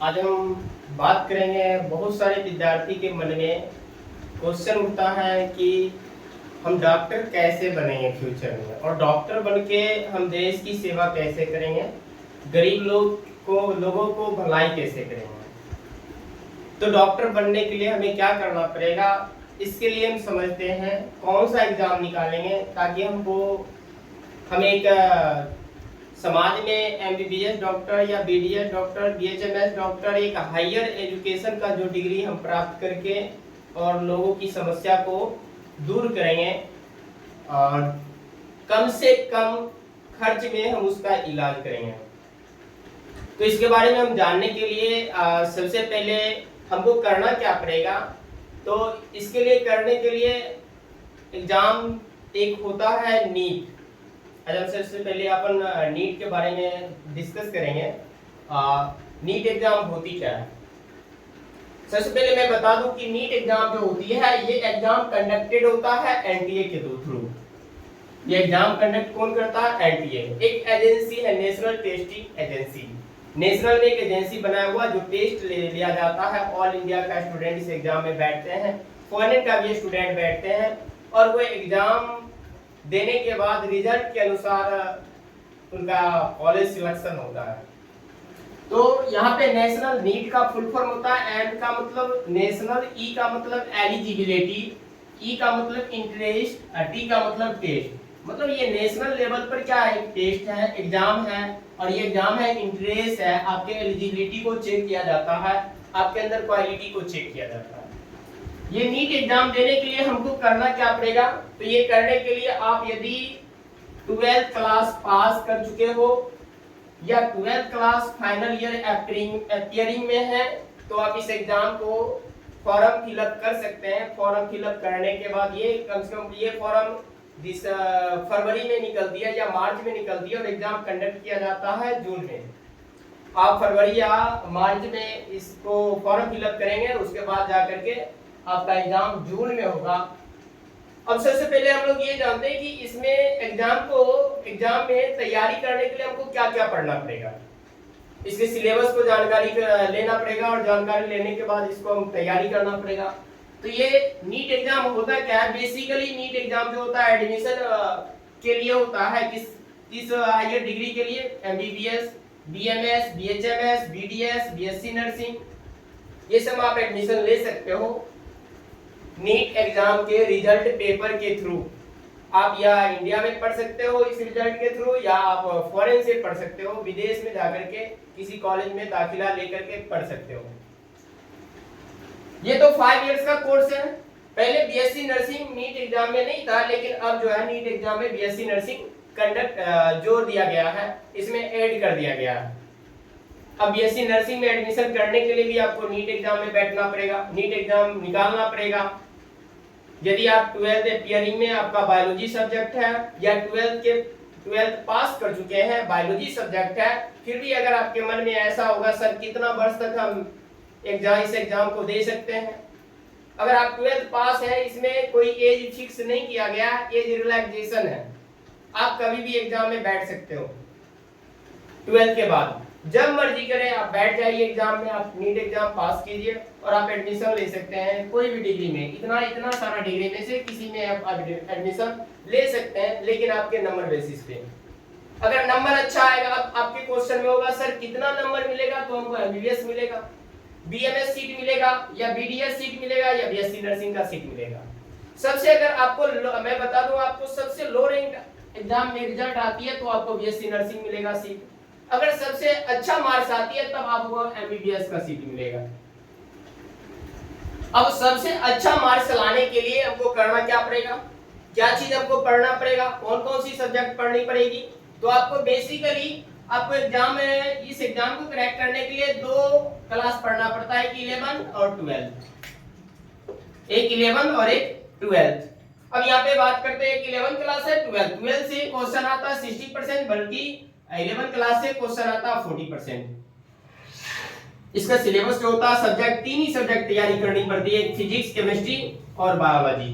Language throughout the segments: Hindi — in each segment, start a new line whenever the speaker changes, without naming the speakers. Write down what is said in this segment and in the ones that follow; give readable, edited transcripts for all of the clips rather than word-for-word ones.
आज हम बात करेंगे। बहुत सारे विद्यार्थी के मन में क्वेश्चन उठता है कि हम डॉक्टर कैसे बनेंगे फ्यूचर में, और डॉक्टर बन के हम देश की सेवा कैसे करेंगे, गरीब लोगों को भलाई कैसे करेंगे। तो डॉक्टर बनने के लिए हमें क्या करना पड़ेगा, इसके लिए हम समझते हैं कौन सा एग्जाम निकालेंगे ताकि हम एक समाज में एमबीबीएस डॉक्टर या बीडीएस डॉक्टर, बीएचएमएस डॉक्टर, एक हायर एजुकेशन का जो डिग्री हम प्राप्त करके और लोगों की समस्या को दूर करेंगे और कम से कम खर्च में हम उसका इलाज करेंगे। तो इसके बारे में हम जानने के लिए सबसे पहले हमको करना क्या पड़ेगा। तो इसके लिए करने के लिए एग्जाम एक होता है नीट। आज हम सबसे पहले अपन नीट के बारे में डिस्कस करेंगे। नीट एग्जाम होती क्या है। सबसे पहले मैं बता दूं कि नीट एग्जाम जो होती है, ये एग्जाम कंडक्टेड होता है एनटीए के थ्रू। ये एग्जाम कंडक्ट कौन करता है? एनटीए, एक एजेंसी है, नेशनल टेस्टिंग एजेंसी। नेशनल में एक एजेंसी बनाया हुआ जो टेस्ट लिया जाता है। ऑल इंडिया का स्टूडेंट इस एग्जाम में बैठते हैं, फॉरेन का भी स्टूडेंट बैठते हैं, और वो एग्जाम देने के बाद रिजल्ट के अनुसार उनका कॉलेज सिलेक्शन होता है। तो यहाँ पे नेशनल नीट का फुल फॉर्म होता है। एन का मतलब नेशनल, ई का मतलब एलिजिबिलिटी, ई का मतलब इंटरेस्ट, टी का मतलब टेस्ट। मतलब ये नेशनल लेवल पर क्या है, टेस्ट है, एग्जाम है, और ये एग्जाम है, इंटरेस्ट है, आपके एलिजिबिलिटी को चेक किया जाता है, आपके अंदर क्वालिटी को चेक किया जाता है। ये नीट एग्जाम देने के लिए हमको करना क्या पड़ेगा। तो ये करने के लिए आप यदि 12th क्लास पास कर चुके हो या 12th class final year appearing में है, तो आप इस एग्जाम को फॉर्म फिलअप कर सकते हैं। फॉर्म फिलअप करने के बाद ये कम से कम ये फॉर्म फरवरी में निकलती है या मार्च में निकलती है, और एग्जाम कंडक्ट किया जाता है जून में। आप फरवरी या मार्च में इसको फॉर्म फिलअप करेंगे, उसके बाद जाकर के आपका एग्जाम जून में होगा। अब सबसे पहले हम लोग ये जानते हैं कि इसमें एग्जाम में तैयारी करने के लिए हमको क्या क्या पढ़ना पड़ेगा। इसके सिलेबस को जानकारी लेना पड़ेगा, और जानकारी लेने के बाद इसको हम तैयारी करना पड़ेगा। तो ये नीट एग्जाम होता क्या है। बेसिकली नीट एग्जाम जो होता है एडमिशन के लिए होता है, किस हायर डिग्री के लिए, MBBS, BMS, BHMS, BDS, BSc nursing, ये सब आप एडमिशन ले सकते हो नीट एग्जाम के रिजल्ट पेपर के थ्रू। आप या इंडिया में पढ़ सकते हो इस रिजल्ट के थ्रू, या आप फॉरेन से पढ़ सकते हो, विदेश में जाकर के किसी कॉलेज में दाखिला लेकर के पढ़ सकते हो। ये तो 5 इयर्स का कोर्स है। पहले बीएससी नर्सिंग नीट एग्जाम में नहीं था, लेकिन अब जो है नीट एग्जाम में बीएससी नर्सिंग कंडक्ट जोड़ दिया गया है, इसमें ऐड कर दिया गया है। अब बीएससी नर्सिंग में एडमिशन करने के लिए भी आपको नीट एग्जाम में बैठना पड़ेगा, नीट एग्जाम निकालना पड़ेगा। यदि आप 12th अपियरिंग में आपका बायोलॉजी सब्जेक्ट है, या 12th पास कर चुके हैं, बायोलॉजी सब्जेक्ट है, फिर भी अगर आपके मन में ऐसा होगा सर कितना वर्ष तक हम इस एग्जाम को दे सकते हैं। अगर आप 12th पास है, इसमें कोई एज फिक्स नहीं किया गया, एज रिलैक्सेशन है, आप कभी भी एग्जाम में बैठ सकते हो। 12th के बाद जब मर्जी करें आप बैठ जाइए एग्जाम में, आप नीट एग्जाम पास कीजिए और आप एडमिशन ले सकते हैं कोई भी डिग्री में। इतना सारा डिग्री में से किसी में आप एडमिशन ले सकते हैं, लेकिन आपके नंबर बेसिस पे। अगर नंबर अच्छा आएगा, आपके क्वेश्चन में होगा सर कितना नंबर मिलेगा, तो हमको एमबीबीएस मिलेगा, बीएमएस सीट मिलेगा, या बीडीएस सीट मिलेगा, या बीएससी नर्सिंग का सीट मिलेगा। सबसे अगर आपको मैं बता दूं, आपको सबसे लो रैंक एग्जाम में रिजल्ट आती है तो आपको बीएससी नर्सिंग मिलेगा सीट। अगर सबसे अच्छा मार्क्स आती है तब आपको एमबीबीएस का सीट मिलेगा। अब सबसे अच्छा मार्क्स लाने के लिए हमको करना क्या पड़ेगा, क्या चीज हमको पढ़ना पड़ेगा, कौन कौन सी सब्जेक्ट पढ़नी पड़ेगी। तो आपको बेसिकली आपको इस एग्जाम को क्रैक करने के लिए 2 क्लास पढ़ना पड़ता है, 11 और 12। एक 11 और एक 12। अब यहाँ पे बात करते हैं, 11 क्लास है, 12 से क्वेश्चन आता है 60%, बल्कि 11 क्लास से क्वेश्चन आता है 40%। इसका सिलेबस जो होता है, सब्जेक्ट 3 ही सब्जेक्ट तैयारी करनी पड़ती है, फिजिक्स, केमिस्ट्री और बायोलॉजी।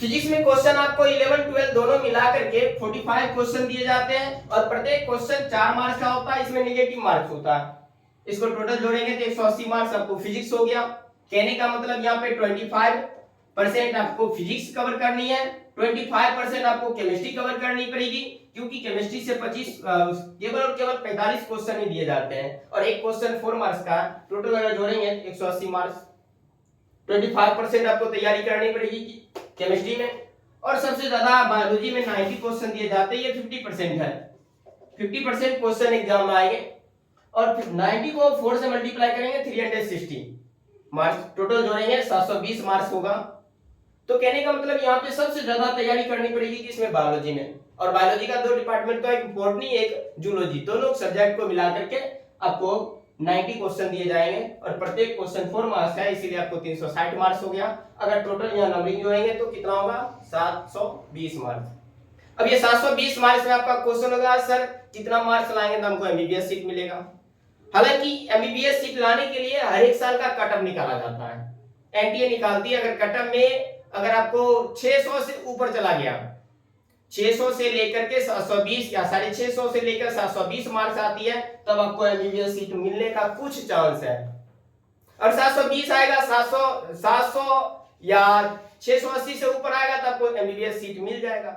फिजिक्स में क्वेश्चन आपको 11 12 दोनों मिला करके 45 क्वेश्चन दिए जाते हैं, और प्रत्येक क्वेश्चन 4 मार्क्स का होता है, इसमें नेगेटिव मार्क्स होता है। इसको टोटल जोड़ेंगे तो 180 मार्क्स आपको फिजिक्स हो गया। कहने का मतलब यहाँ पे 25% आपको फिजिक्स कवर करनी है, 25% आपको केमिस्ट्री कवर करनी पड़ेगी, क्योंकि केमिस्ट्री से 25 केवल और केवल 45 क्वेश्चन ही दिए जाते हैं और एक क्वेश्चन 4 मार्क्स का। टोटल अगर जोड़ेंगे 180 मार्क्स। 25% आपको तैयारी करनी पड़ेगी केमिस्ट्री में, और सबसे ज्यादा बायोलॉजी में 90 क्वेश्चन दिए जाते हैं, ये 50% है। 50% क्वेश्चन एग्जाम में आएंगे और 90 को 4 से मल्टीप्लाई करेंगे 360 मार्क्स, टोटल जोड़ेंगे 720 मार्क्स होगा। तो कहने का मतलब यहाँ पे सबसे ज्यादा तैयारी करनी पड़ेगी किसमें, बायोलॉजी में। और बायोलॉजी का 2 डिपार्टमेंट का, एक बॉटनी एक जूलॉजी, दोनों सब्जेक्ट को मिला करके आपको 90 क्वेश्चन दिए जाएंगे और प्रत्येक क्वेश्चन 4 मार्क्स है, इसीलिए आपको 360 मार्क्स हो गया। अगर टोटल यहाँ नंबरिंग जोड़ेंगे तो कितना होगा, 720 मार्क्स। अब ये 720 मार्क्स में आपका क्वेश्चन होगा सर कितना मार्क्स लाएंगे तो हमको एमबीबीएस सीट मिलेगा। हालांकि एमबीबीएस सीट लाने के लिए हर एक साल का कट ऑफ निकाला जाता है, एनटीए निकालती है। अगर कट ऑफ में अगर आपको 600 से ऊपर चला गया, 600 से लेकर के 720 या 650 से लेकर 720 मार्क्स आती है, तब आपको एमबीबीएस सीट मिलने का कुछ चांस है। और 720 आएगा, 700 या 680 से ऊपर आएगा तो आपको एमबीबीएस सीट मिल जाएगा।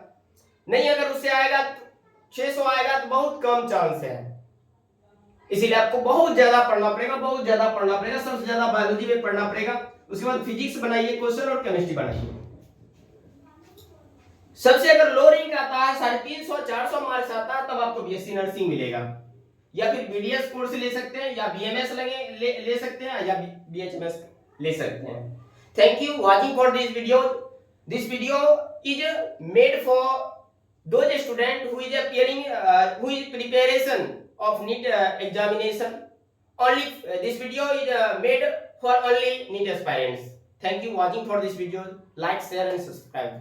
नहीं, अगर उससे आएगा 600 आएगा तो बहुत कम चांस है। इसीलिए आपको बहुत ज्यादा पढ़ना पड़ेगा, बहुत ज्यादा पढ़ना पड़ेगा। सबसे ज्यादा बायोलॉजी में पढ़ना पड़ेगा, उसके बाद फिजिक्स बनाइए क्वेश्चन और केमिस्ट्री बनाइए। सबसे अगर लो रैंक आता है 350-400 मार्क्स आता है, तब आपको बीएससी नर्सिंग मिलेगा, या फिर बीडीएस कोर्स ले सकते हैं, या बीएमएस ले सकते हैं, या बीएचएमएस ले सकते हैं। Thank you watching for this video. This video is made for those student who is appearing who is preparation of NEET examination. Only this video is made for only NEET aspirants. Thank you watching for this video. Like, share and subscribe.